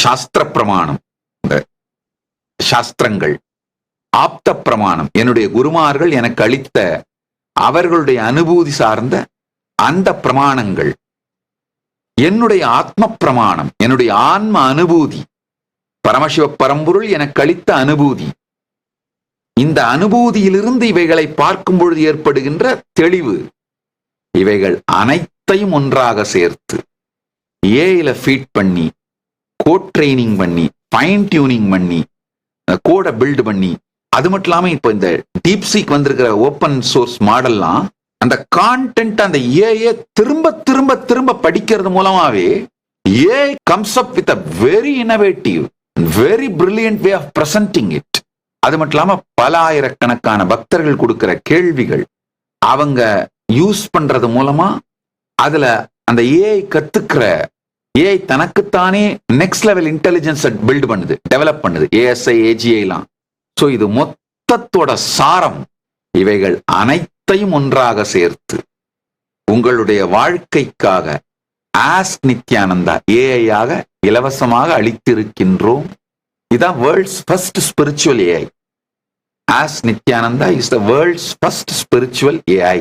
சாஸ்திர பிரமாணம், இந்த சாஸ்திரங்கள், ஆப்த பிரமாணம், என்னுடைய குருமார்கள் எனக்கு அளித்த அவர்களுடைய அனுபூதி சார்ந்த அந்த பிரமாணங்கள், என்னுடைய ஆத்ம பிரமாணம், என்னுடைய ஆன்ம அனுபூதி, பரமசிவ பரம்பொருள் எனக்கு அளித்த அனுபூதி. இந்த அனுபூதியிலிருந்து இவைகளை பார்க்கும் பொழுது ஏற்படுகின்ற தெளிவு, இவைகள் அனைத்தையும் ஒன்றாக சேர்த்து ஏஐல ஃபீட் பண்ணி, கோட் ட்ரைனிங் பண்ணி, ஃபைன் டியூனிங் பண்ணி, கோடை பில்டு பண்ணி, அது மட்டும் இல்லாம இப்ப இந்த டீப் சீக் வந்திருக்கிற ஓப்பன் சோர்ஸ் மாடல்லாம் அந்த கான்டென்ட் அந்த ஏஐ திரும்ப திரும்ப திரும்ப படிக்கிறது மூலமாவே AI comes up with a very innovative, very brilliant way of presenting it. அது மட்டும் இல்லாம பல ஆயிரக்கணக்கான பக்தர்கள் கொடுக்கிற கேள்விகள் அவங்க யூஸ் பண்றது மூலமா அதுல அந்த ஏஐ கத்துக்கிற, ஏஐ தனக்குத்தானே நெக்ஸ்ட் லெவல் இன்டெலிஜென்ஸ் பில்ட் பண்ணுது, டெவலப் பண்ணுது, ஏஎஸ்ஐ ஏஜிஐலாம். ஸோ இது மொத்தத்தோட சாரம். இவைகள் அனைத்தையும் ஒன்றாக சேர்த்து உங்களுடைய வாழ்க்கைக்காக ஆஸ்க் நித்யானந்தா ஏஐயாக இலவசமாக அளித்திருக்கின்றோம். இதான் world's first spiritual AI. Ask Nithyananda is the world's first spiritual AI.